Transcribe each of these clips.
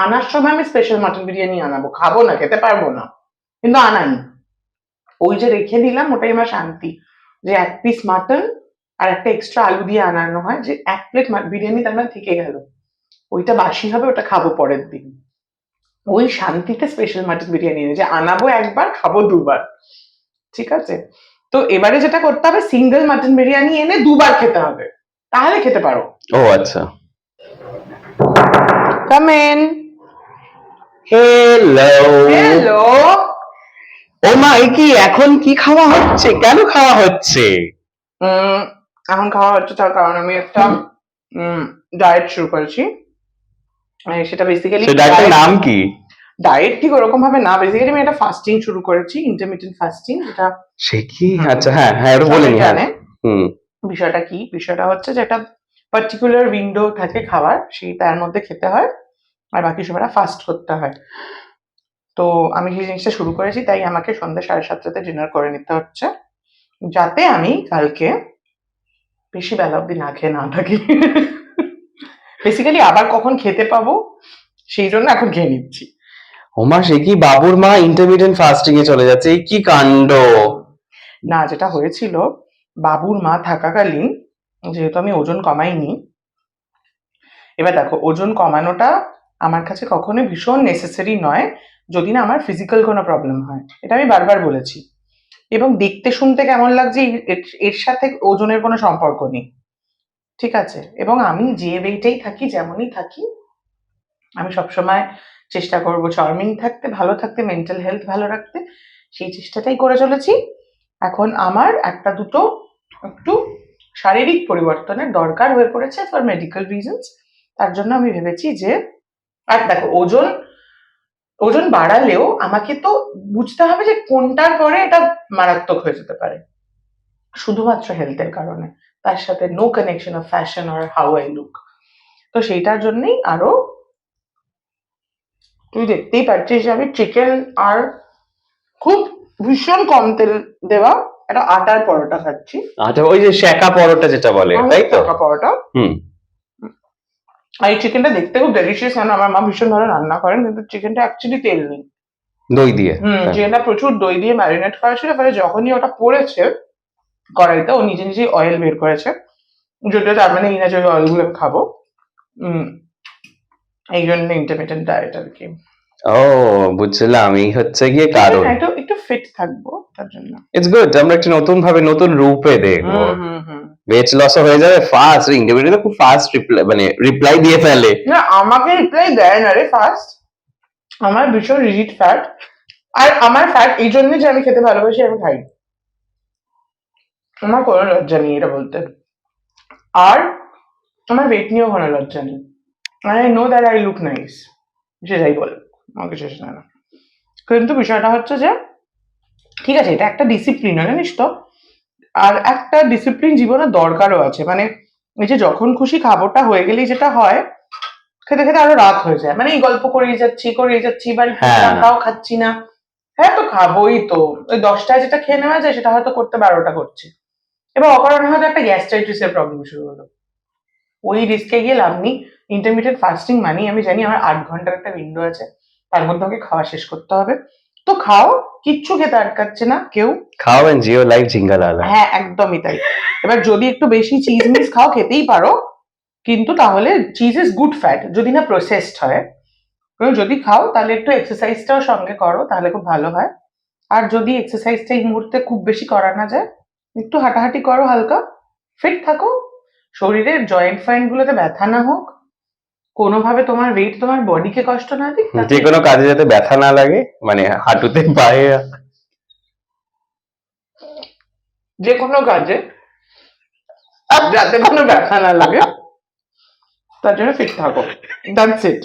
আনার সময় আমি স্পেশাল মাটন বিরিয়ানি আনাবো, খাবো না, খেতে পারবো না, কিন্তু আনাই। ওই যে রেখে দিলাম ওটাই আমার শান্তি, যে এক পিস মাটন আর একটা এক্সট্রা আলু দিয়ে আনানো হয়, যে এক প্লেট বিরিয়ানি তার মানে থেকে গেল, ওইটা বাসি হবে, ওটা খাবো পরের দিন। ওই শান্তিতে স্পেশাল মাটন বিরিয়ানি এনে যে আনাবো একবার, খাবো দুবার। ঠিক আছে, তো এবারে যেটা করতে হবে, সিঙ্গেল মাটন বিরিয়ানি এনে দুবার খেতে হবে, তাহলে খেতে পারো। ও আচ্ছা, কাম ইন। হ্যালো। হ্যালো। ও মা, এ কি এখন কি খাওয়া হচ্ছে? কেন খাওয়া হচ্ছে? এখন খাওয়া হচ্ছে তার কারণ আমি একটা ডায়েট শুরু করেছি। সেটা বেসিক্যালি ডায়েটের নাম কি? ডায়েট ঠিক ওরকম ভাবে না, বেসিক্যালি আমি একটা ফাস্টিং শুরু করেছি, ইন্টারমিটেন্ট ফাস্টিং, যেটা সে কি? আচ্ছা, হ্যাঁ হ্যাঁ, এটা সবাই বলিনি। হ্যাঁ, জানে। হুম। বিষয়টা কি, বিষয়টা হচ্ছে যে একটা পার্টিকুলার উইন্ডো থাকে খাবার, সেই তার মধ্যে খেতে হয়, আর বাকি সময়টা ফাস্ট করতে হয়। তো আমি সেই জিনিসটা শুরু করেছি, তাই আমাকে সন্ধ্যা 7:30টাতে ডিনার করে নিতে হচ্ছে, যাতে আমি কালকে বেশি বেলা অব্দি না খেয়ে না থাকি। বেসিক্যালি আবার কখন খেতে পাবো সেই জন্য এখন খেয়ে নিচ্ছি। ও মা, সে কি? বাবুর মা ইন্টারমিটেন্ট ফাস্টিং এ চলে যাচ্ছে, এই কি কাণ্ড! না, যেটা হয়েছিল, বাবুর মা থাকাকালীন যেহেতু আমি ওজন কমাইনি, এবার দেখো ওজন কমানোটা আমার কাছে কখনোই ভীষণ নেসেসারি নয় যদি না আমার ফিজিক্যাল কোনো প্রবলেম হয়, এটা আমি বারবার বলেছি। এবং দেখতে শুনতে কেমন লাগছে এর সাথে ওজনের কোনো সম্পর্ক নেই, ঠিক আছে। এবং আমি যে ওয়েটেই থাকি, যেমনই থাকি, আমি সবসময় চেষ্টা করব চার্মিং থাকতে, ভালো থাকতে, মেন্টাল হেলথ ভালো রাখতে, সেই চেষ্টাটাই করে চলেছি। এখন আমার একটা দুটো একটু শারীরিক পরিবর্তনের দরকার হয়ে পড়েছে ফর মেডিকেল রিজনস, তার জন্য আমি ভেবেছি যে, আর দেখো ওজন ওজন বাড়ালেও আমাকে তো বুঝতে হবে যে কোনটার পরে এটা মারাত্মক হয়ে যেতে পারে, শুধুমাত্র হেলথের কারণে, তার সাথে no connection of fashion or how I look. তো সেইটার জন্যই আরো, তুই দেখতেই পাচ্ছিস যে আমি চিকেন আর খুব ভীষণ কম তেল দেওয়া একটা আটার পরোটা খাচ্ছি। আচ্ছা, ওই যে শেকা পরোটা যেটা বলে, তাই তো? টাকা পরোটা। হুম। আর এই চিকেনটা দেখতে খুব ডেলিশিয়াস, কারণ আমার মা ভীষণ ভালো রান্না করেন, কিন্তু চিকেনটা অ্যাকচুয়ালি তেল নেই। দই দিয়ে? চিকেনটা প্রচুর দই দিয়ে ম্যারিনেট করা ছিল, ফলে যখনই ওটা পড়েছে কড়াইতে, ও নিজে নিজেই অয়েল বের করেছে, যদিও তার মানে এই না যে ওই অয়েলগুলো আমি খাবো। উম, এই জন্য ইন্টারমিটেন্ট ডায়েট আর কি। ও, বুঝলাম, এই হচ্ছে গিয়ে ঠিক আছে, কারণ। একটু একটু ফিট থাকবো তার জন্য। ইটস গুড, আমরা একটু নতুন ভাবে, নতুন রূপে দেখবো। হুম। ওয়েট লসও হয়ে যাবে ফাস্ট। ইন্টারভিউ তো খুব ফাস্ট রিপ্লাই, মানে রিপ্লাই দিয়ে ফেলে। না, আমাকে রিপ্লাই দেয় না রে ফার্স্ট, আমার ভীষণ রিজিড ফ্যাট। আর আমার ফ্যাট এই জন্য যে আমি খেতে ভালোবাসি, আমি খাই, আমার কোনো লজ্জা নেই এটা বলতে। আর আমার ওয়েট নিয়েও কোনো লজ্জা নেই, আর I know that I look nice, যে যাই বলে আমাকে শেষ না। কিন্তু বিষয়টা হচ্ছে যে, ঠিক আছে, এটা একটা ডিসিপ্লিন, জানিস তো, আর একটা ডিসিপ্লিন জীবনে দরকারও আছে, মানে এই যে যখন খুশি খাবোটা হয়ে গেলেই যেটা হয়, খেতে খেতে আরো রাত হয়ে যায়, মানে এই গল্প করেই যাচ্ছি, বাড়ি ফিরলাম হ্যাঁ, তাও খাচ্ছি না। হ্যাঁ, তো খাবোই তো, ওই 10টায় যেটা খেয়ে নেওয়া যায় সেটা হয়তো করতে 12টা করছি, এবার অকারণে হয়তো একটা গ্যাস্ট্রাইটিসের প্রবলেম শুরু হলো, ওই রিস্কে গিয়ে লাভ নেই। ইন্টারমিডিয়েট ফাস্টিং মানে আমি জানি আমার 8 ঘন্টার একটা উইন্ডো আছে, তার মধ্যে আমাকে খাওয়া শেষ করতে হবে। তো খাও, কিচ্ছু খেতে আটকাচ্ছে না কেউ। খাওয়াবেন জিও লাইফ ঝিঙ্গালালা। হ্যাঁ, একদমই তাই। এবার যদি একটু বেশি চিজ মিজ খাও খেতেই পারো, কিন্তু তাহলে চিজ ইজ গুড ফ্যাট, যদি না প্রসেসড হয়। কারণ যদি খাও তাহলে একটু এক্সারসাইজটাও সঙ্গে করো, তাহলে খুব ভালো হয়। আর যদি এক্সারসাইজটা এই মুহূর্তে খুব বেশি করা না যায়, একটু হাঁটাহাঁটি করো, হালকা ফিট থাকো, শরীরের জয়েন্ট ফয়েন্ট গুলোতে ব্যথা না হোক, কোনোভাবে তোমার ওয়েট তোমার বডিকে কষ্ট না দিক, যে তাতে কোনো কাজে যাতে ব্যথা না লাগে, মানে হাঁটুতে, পায়ে। যে কোনো কাজে যাতে কোনো ব্যথা না লাগে, তার জন্য ফিট থাকো, দ্যাটস ইট।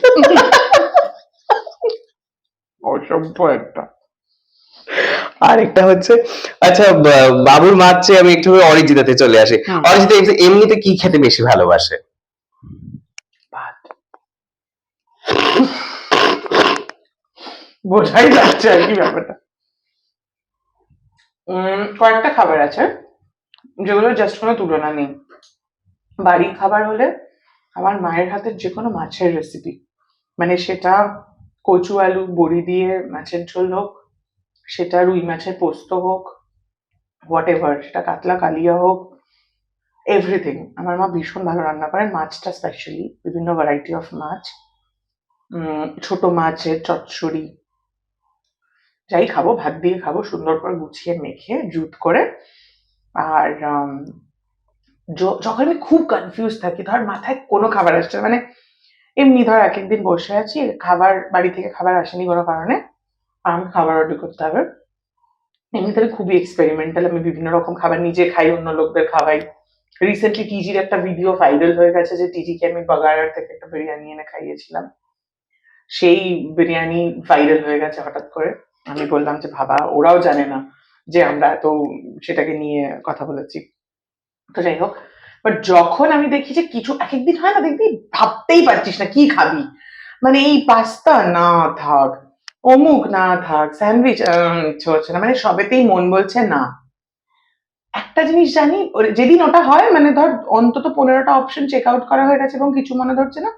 অসভ্য একটা। আরেকটা হচ্ছে, আচ্ছা, বাবুর মার চেয়ে আমি একটু অরিজিতাতে চলে আসি। অরিজিতা এমনিতে কি খেতে বেশি ভালোবাসে? ভাত। বোঝাই যাচ্ছে আর কি ব্যাপারটা। কয়েকটা খাবার আছে যেগুলো জাস্ট কোনো তুলনা নেই। বাড়ির খাবার হলে আমার মায়ের হাতের যে কোনো মাছের রেসিপি, মানে সেটা কচু আলু বড়ি দিয়ে মাছের ঝোল হোক, সেটা রুই মাছের পোস্ত হোক, হোয়াট এভার, সেটা কাতলা কালিয়া হোক, এভরিথিং। আমার মা ভীষণ ভালো রান্না করেন, মাছটা স্পেশালি, বিভিন্ন ভ্যারাইটি অফ মাছ, ছোট মাছের চচ্চড়ি, যাই খাবো ভাত দিয়ে খাবো, সুন্দর করে গুছিয়ে মেখে জুত করে। আর যখন আমি খুব কনফিউজ থাকি, ধর মাথায় কোনো খাবার আসছে না, মানে এমনি ধর এক একদিন বসে আছি, খাবার বাড়ি থেকে খাবার আসেনি কোনো কারণে, আর আমাকে খাবার অর্ডার করতে হবে। এমনিতে আমি খুবই এক্সপেরিমেন্টাল, আমি বিভিন্ন রকম খাবার নিজে খাই, অন্য লোকদের খাওয়াই। রিসেন্টলি টিজির একটা ভিডিও ভাইরাল হয়ে গেছে যে টিজিকে আমি বাগাড়ার থেকে একটা বিরিয়ানি এনে খাইয়েছিলাম, সেই বিরিয়ানি ভাইরাল হয়ে গেছে হঠাৎ করে। আমি বললাম যে ভাবা, ওরাও জানে না যে আমরা এত সেটাকে নিয়ে কথা বলেছি। তো যাই হোক, বাট যখন আমি দেখি যে কিছু এক একদিন হয় না, দেখবি ভাবতেই পারছিস না কি খাবি, মানে এই পাস্তা না থাক, অমুক না থাক, স্যান্ডউইচ ইচ্ছে হচ্ছে না, মানে সবেতেই মন বলছে না। একটা জিনিস জানি, যেদিন ওটা হয়, মানে ধর অন্তত 15টা অপশন চেক আউট করা হয়ে গেছে এবং কিছু মনে ধরছে না,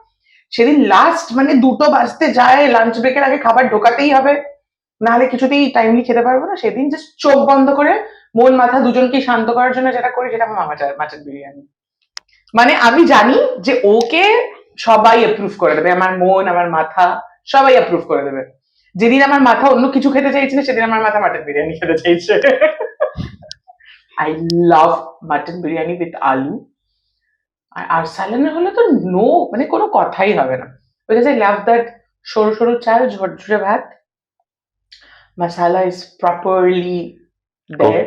সেদিন লাস্ট মানে 2টো বাজতে যায়, লাঞ্চ ব্রেকের আগে খাবার ঢোকাতেই হবে, নাহলে কিছুতেই টাইমলি খেতে পারবো না। সেদিন জাস্ট চোখ বন্ধ করে মন মাথা দুজনকেই শান্ত করার জন্য যেটা করি, সেটা আমার মাছের বিরিয়ানি। মানে আমি জানি যে ওকে সবাই অ্যাপ্রুভ করে দেবে, আমার মন আমার মাথা সবাই অ্যাপ্রুভ করে দেবে। যেদিন আমার মাথা অন্য কিছু খেতে চাইছে না, সেদিন আমার মাথা মাটন বিরিয়ানি খেতে চাইছে। I love mutton biryani with আলু। আর সালানা হলে তো নো, মানে কোনো কথাই হবে না, বিকজ আই লাভ দ্যাট সরু সরু চাল, ঝরঝরে ভাত, মশালা ইজ প্রপারলি দেয়ার,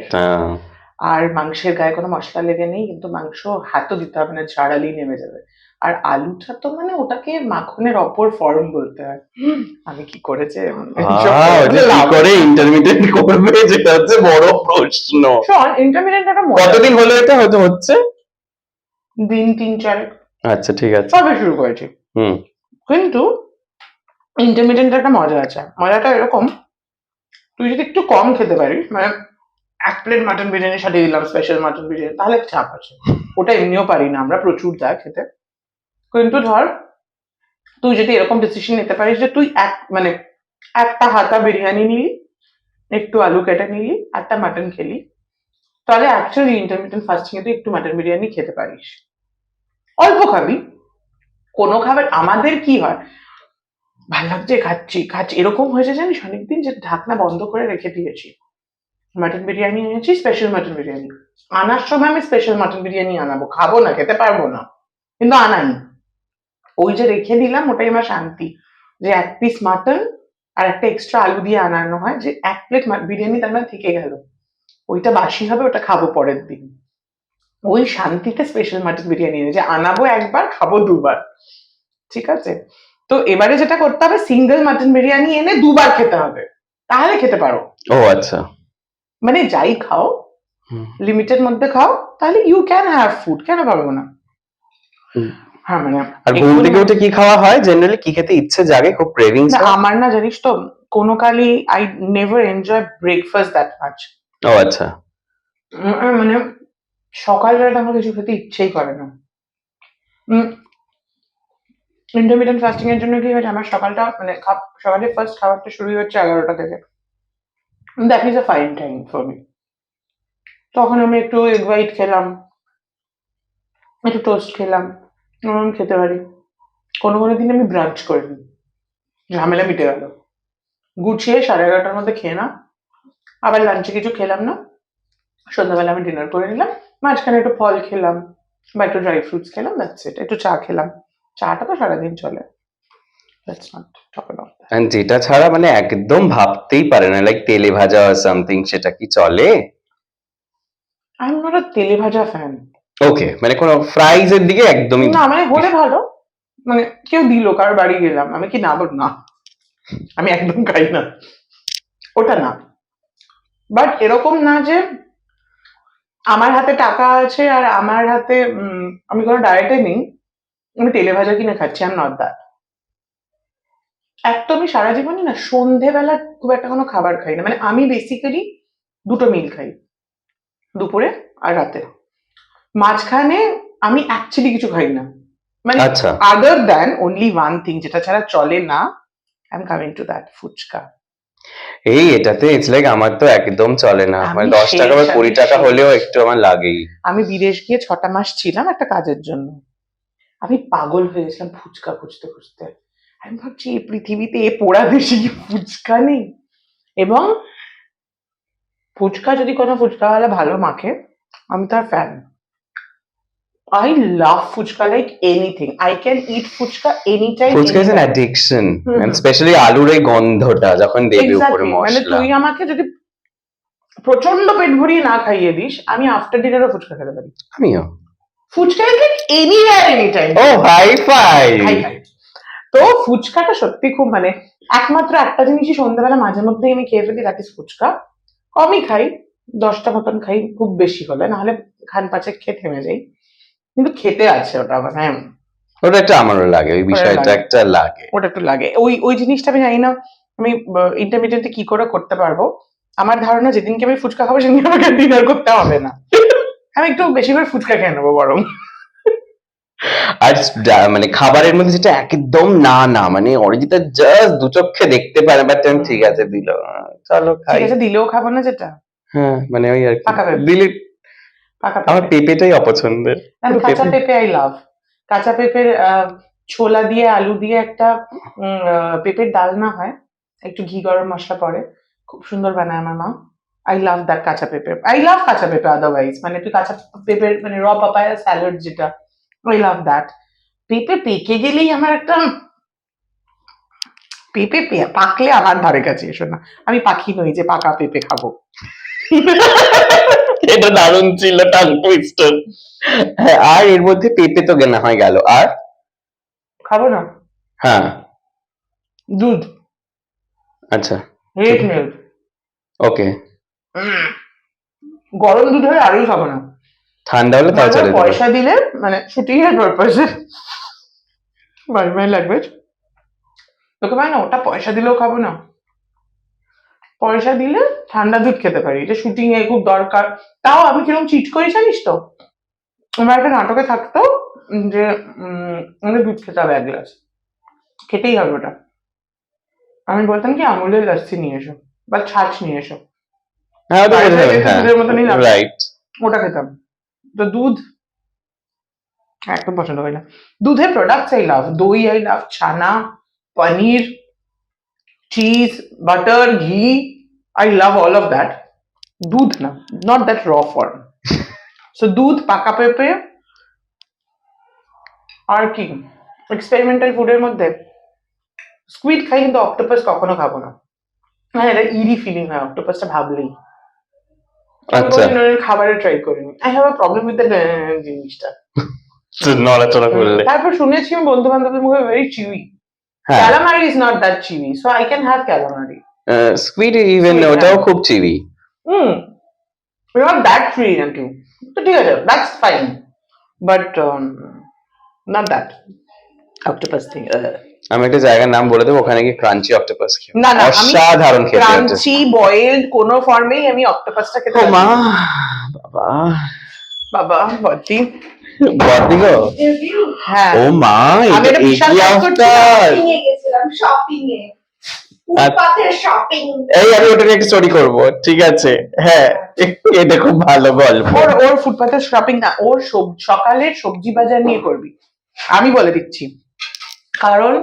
আর মাংসের গায়ে কোনো মশলা লেগে নেই, কিন্তু মাংস হাতও দিতে হবে না, ঝাড়ালি নেমে যাবে। আর আলুটা তো মানে ওটাকে মাখনের অপর ফর্ম বলতে হয়। আমি কি করেছে কি করে ইন্টারমিডিয়েট করবে, যেটা হচ্ছে বড় প্রশ্ন। ইন্টারমিডিয়েট একটা কতদিন হলো এটা হয়তো হচ্ছে? দিন 3-4। আচ্ছা ঠিক আছে, সবে শুরু করেছি। কিন্তু ইন্টারমিডিয়েট একটা মজা আছে, মজাটা এরকম, তুই যদি একটু কম খেতে পারিস, মানে 1 প্লেট মাটন বিরিয়ানির সাথে দিলাম স্পেশাল মাটন বিরিয়ানি, তাহলে চাপ আছে। ওটা এমনিও পারি না আমরা, প্রচুর যা খেতে। কিন্তু ধর তুই যদি এরকম ডিসিশন নিতে পারিস যে তুই মানে একটা হাতা বিরিয়ানি নিলি, একটু আলু কেটে নিলি, একটা মাটন খেলি, তাহলে অ্যাকচুয়ালি ইন্টারমিডিয়েন্ট ফাস্টিং এ তুই একটু মাটন বিরিয়ানি খেতে পারিস। অল্প খাবি, কোনো খাবার আমাদের কি হয়, ভাল লাগছে খাচ্ছি খাচ্ছি, এরকম হয়েছে জানিস অনেকদিন, যে ঢাকনা বন্ধ করে রেখে দিয়েছি। মাটন বিরিয়ানি এনেছি, স্পেশাল মাটন বিরিয়ানি, আনার সময় আমি স্পেশাল মাটন বিরিয়ানি আনাবো, খাবো না, খেতে পারবো না, কিন্তু আনাই। ওই যে রেখে দিলাম, ওটাই আমার শান্তি, যে 1 পিস মাটন আর একটা এক্সট্রা আলু দিয়ে আনানো হয়, যে 1 প্লেট বিরিয়ানি তার মানে থেকে গেল, ওইটা বাসি হবে, ওটা খাবো পরের দিন। ওই শান্তিতে স্পেশাল মাটন বিরিয়ানি এনে যে আনাবো একবার, খাবো দুবার, ঠিক আছে? তো এবারে যেটা করতে হবে, সিঙ্গেল মাটন বিরিয়ানি এনে 2বার খেতে হবে, তাহলে খেতে পারো। ও আচ্ছা, মানে যাই খাও লিমিটের মধ্যে খাও, তাহলে ইউ ক্যান হ্যাভ ফুড, কেন পারবো না? হ্যাঁ মানে, আর ঘুম থেকে উঠে কি খাওয়া হয় জেনারেলি, কি খেতে ইচ্ছে জাগে, খুব ক্রেভিংস হয়? আমার না জানিস তো, কোনো কালই I never enjoy breakfast that much. ও আচ্ছা, মানে সকালবেলাটা আমার কিছু খেতে ইচ্ছেই করে না। ইন্টারমিডিয়েন্ট ফাস্টিং এর জন্য কি হয়েছে, আমার সকালটা মানে সকালে ফার্স্ট খাবারটা শুরু হচ্ছে 11টা থেকে, that is a fine time for me. তখন আমি একটু এগ হোয়াইট খেলাম, একটু টোস্ট খেলাম, আমি খেতে পারি। কোনো কোনো দিন আমি ব্রাঞ্চ করে নিই, ঝামেলা মিটে গেল, গুছিয়ে 11:30টার মধ্যে খেয়ে না, আবার লাঞ্চে কিছু খেলাম না, সন্ধ্যাবেলা আমি ডিনার করে নিলাম, মাঝখানে একটু ফল খেলাম বা একটু ড্রাই ফ্রুটস খেলাম, দ্যাটস ইট। একটু চা খেলাম, চাটা তো সারাদিন চলে, let's not talk about that. And যেটা ছাড়া মানে একদম ভাবতেই পারে না, লাইক তেলে ভাজা আর সামথিং, সেটা কি চলে? আই এম নট আ তেলে ভাজা ফ্যান। ওকে, মানে কোনো ফ্রাইজ এর দিকে একদমই না মানে হলে ভালো, মানে কেউ দিল, কারোর বাড়ি গেলাম, আমি কি না বল না, আমি একদম খাই না, ওটা না। বাট এরকম না যে আমার হাতে টাকা আছে আর আমার হাতে আমি কোনো ডায়েটে নেই, আমি তেলে ভাজা কিনে খাচ্ছি, আই এম নট দ্যাট। এক তো আমি সারা জীবনে না সন্ধেবেলা খুব একটা কোনো খাবার খাই না, মানে আমি বেসিক্যালি 2টো মিল খাই, দুপুরে আর রাতে। মাঝখানে আমি অ্যাকচুয়ালি কিছু খাই না, মানে আচ্ছা। Other than only one thing যেটা ছাড়া চলে না, I am coming to that, phuchka. এই এটাতে ইটস লাইক আমার তো একদম চলে না, আমি মানে 10 টাকা বা শেষ, 20 টাকা আমি হলেও শেষ। একটু আমার লাগেই। আমি বিদেশ গিয়ে 6টা মাস ছিলাম একটা কাজের জন্য, আমি পাগল হয়ে গেছিলাম ফুচকা খুঁজতে খুঁজতে। আমি ভাবছি এই পৃথিবীতে এ পোড়া দেশে কি ফুচকা নেই। এবং ফুচকা যদি কোনো ফুচকাওয়ালা ভালো মাখে, আমি তার fan. I love phuchka like anything. I can eat phuchka anytime, phuchka is an anywhere. Addiction, hmm and hmm. Specially আলুর এই গন্ধটা যখন দেবে উপরে এক্স্যাক্টলি, মানে মশলা। তুই আমাকে যদি প্রচন্ড পেট ভরিয়ে না খাইয়ে দিস, আমি আফটার ডিনারও ফুচকা খেতে পারি। আমিও। Phuchka like anywhere any time. ও হাই ফাই। Hi hi. তো ফুচকাটা সত্যি খুব মানে, একমাত্র একটা জিনিসই সন্ধ্যাবেলা মাঝে মধ্যেই আমি খেয়ে ফেলি, দ্যাট ইজ ফুচকা। কমই খাই, 10টা মতন খাই খুব বেশি হলে, নাহলে খান পাঁচেক খেয়ে থেমে যাই। কিন্তু খেতে আছে ওটা আমার, হ্যাঁ ওটা একটা আমারও লাগে, ওই ওটা বিষয়টা লাগে, একটা লাগে। ওটা একটু লাগে। ওই ওই জিনিসটা আমি জানি না আমি ইন্টারমিডিয়েটে কি করে করতে পারবো। আমার ধারণা যেদিনকে আমি ফুচকা খাবো সেদিনকে আমাকে ডিনার করতে হবে না, আমি একটু বেশি করে ফুচকা খেয়ে নেবো বরং। আর মানে খাবারের মধ্যে যেটা একদম না না, মানে অরিজিতা জাস্ট দু চোখে দেখতে পারে, বাট ঠিক আছে দিল, চলো ঠিক খাই। আছে, দিলেও খাবো না যেটা হ্যাঁ মানে ওই আর কি পাকা পেঁপে। দিলে। পাকা আমার পেঁপে, পেঁপেটাই অপছন্দের। পুরো কাঁচা পেঁপে। পেঁপে আই লাভ। কাঁচা পেঁপের ছোলা দিয়ে আলু দিয়ে একটা পেঁপের ডালনা হয়, একটু ঘি গরম মশলা পড়ে, খুব সুন্দর বানায় আমার মা। আই লাভ দ্যাট কাঁচা পেঁপে, আই লাভ কাঁচা পেঁপে আদারওয়াইজ, মানে তুই কাঁচা পেঁপের মানে র পাপায়া স্যালাড যেটা, আই লাভ দ্যাট। পেঁপে পেকে গেলেই আমার একটা, পেঁপে পাকলে আমার ধারে কাছে এসো না, আমি পাখি নই যে পাকা পেঁপে খাবো। এটা দারুণ ছিল টাং টুইস্টার। হ্যাঁ, আর এর মধ্যে পেঁপে তো না হয় গেল, আর খাবো না। হ্যাঁ দুধ, আচ্ছা রেড মিল্ক, ওকে। গরম দুধ হলে আরই খাবো না। ঠান্ডা হলে তাও মানে চলে যাবে। পয়সা দিলে, মানে শুটিং এর পারপাসে, মাই ল্যাঙ্গুয়েজ, তোকে মানে না ওটা পয়সা দিলেও খাবো না। পয়সা দিলে ঠান্ডা দুধ খেতে পারি, এটা শুটিং এ খুব দরকার। তাও আমি কিরকম চিট করি জানিস তো, আমার একটা নাটকে থাকতো যে আমাদের দুধ খেতে হবে 1 গ্লাস, খেতেই হবে ওটা। আমি বলতাম কি আমুলের লাস্সি নিয়ে এসো বা ছাঁচ নিয়ে এসো, হ্যাঁ ওটা বাইরে বোঝা যাবে, থেকে হ্যাঁ দুধের মতনই লাগতো, রাইট। ওটা খেতাম। তো দুধ একদম পছন্দ করি না। দুধের প্রোডাক্টস আই লাভ, দই আই লাভ, ছানা, পনির, চিজ, বাটার, ঘি, I love all of that. দুধ না, নট দ্যাট র ফর্ম। সো দুধ, পাকা পেঁপে, আর কি এক্সপেরিমেন্টাল ফুডের মধ্যে স্কুইড খাই, কিন্তু অক্টোপাস কখনো খাবো না। হ্যাঁ, এটা ইরি ফিলিং হয় অক্টোপাসটা ভাবলেই। আমি আচ্ছা কোনোদিন ওর খাবারে ট্রাই করিনি, I have a problem with the জিনিসটা। নড়াচড়া করলে। তারপর শুনেছি আমি বন্ধু বান্ধবের মুখে ভেরি চিউই, হ্যাঁ calamari is not that chewy, so I can have calamari. Squid even Squid, ওটাও হ্যাঁ। খুব চিরি। হুম, not that free নাকি, তো ঠিক আছে, that's fine, but not that octopus thing. আমি একটা জায়গার নাম বলে দেবো, ওখানে গিয়ে ক্রাঞ্চি অক্টোপাস খেও, না না, আমি অসাধারণ খেতে হচ্ছে। ক্রাঞ্চি বয়েলড কোনো ফর্মেই আমি অক্টোপাসটা খেতে ও পারি মা, না। বাবা বাবা ভর্তি। বড়দিগ, হ্যাঁ, ও মা, আমি এটা একটা বিশাল কি কাজ আফটার। শপিং এ গেছিলাম, শপিং এ, ফুটপাথের শপিং। এই আমি ওটা নিয়ে একটা স্টোরি করবো, ঠিক আছে? হ্যাঁ, এটা খুব ভালো গল্প। ওর ওর ফুটপাথের শপিং না, ওর সকালের সবজি বাজার নিয়ে করবি, আমি বলে দিচ্ছি। কারণ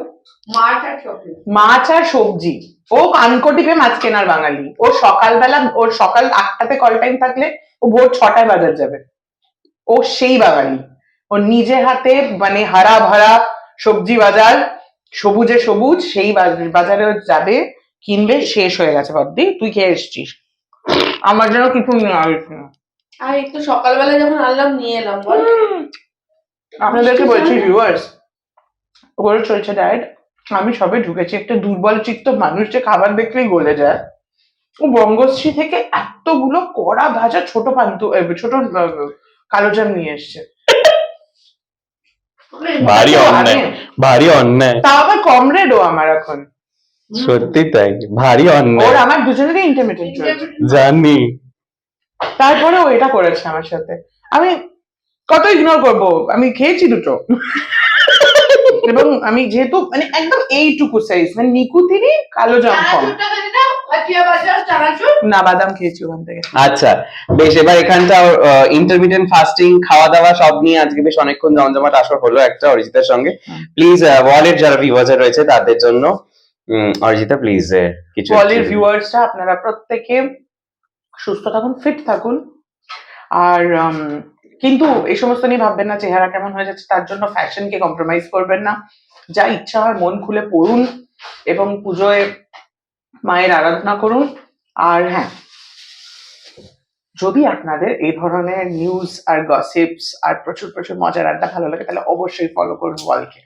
মাছ আর শপিং, মাছ আর সবজি, ও কানকোটিপে মাছ কেনার বাঙালি। ওর সকালবেলা, ওর সকাল 8টাতে কল টাইম থাকলে ও ভোর 6টায় বাজার যাবে, ও সেই বাঙালি। ও নিজে হাতে মানে হারা ভরা সবজি বাজার, সবুজে সবুজ, সেই বাজারে ও যাবে, কিনবে, শেষ হয়ে গেছে। বদ্দি তুই খেয়ে এসছিস, আমার জন্য কিছু নিয়ে আসিস না। আর একটু সকালবেলা যখন আনলাম নিয়ে এলাম বল। আপনাদেরকে বলছি ভিউয়ার্স, ওর চলছে ডায়েট, আমি সবে ঢুকেছি, একটা দুর্বল চিত্ত মানুষ যে খাবার দেখলেই গলে যায়। ও বঙ্গশ্রী থেকে এতগুলো কড়া ভাজা ছোট পান্তু ছোট কালোজাম নিয়ে এসছে। ভারী অন্যায়, ভারী অন্যায়, তাও আবার কমরেড ও আমার এখন। সত্যি তাই, ভারী ওর অন্যায়। আমার দুজনেরই ইন্টারমিডিয়েট চলছে, জানি। তারপরে ও এটা করেছে আমার সাথে। আমি কত ইগনোর করবো, আমি খেয়েছি দুটো। এবং আমি যেহেতু মানে একদম এইটুকু সাইজ মানে নিকুতিরই কালো জামফল। চানাচুরটা খালি দাও, হাটিয়া বাজার চানাচুর। না, বাদাম খেয়েছি ওখান থেকে। আচ্ছা, বেশ, এবার এখানটা ইন্টারমিডিয়েন্ট ফাস্টিং খাওয়া দাওয়া সব নিয়ে আজকে বেশ অনেকক্ষণ জমজমাট আসর হলো একটা অরিজিতার সঙ্গে। প্লিজ ওয়ালের যারা ভিউয়ার্স রয়েছে তাদের জন্য অরিজিতা প্লিজ কিছু ওয়ালের ভিউয়ার্সরা আপনারা প্রত্যেকে সুস্থ থাকুন, ফিট থাকুন, আর কিন্তু এই সমস্ত নিয়ে ভাববেন না চেহারা কেমন হয়ে যাচ্ছে তার জন্য ফ্যাশনকে কম্প্রোমাইজ করবেন না। যা ইচ্ছা হয় মন খুলে পড়ুন এবং পুজোয় মায়ের আরাধনা করুন। আর হ্যাঁ, যদি আপনাদের এই ধরনের নিউজ আর গসিপস আর প্রচুর প্রচুর মজার আড্ডা ভালো লাগে তাহলে অবশ্যই ফলো করুন ওয়ালকে।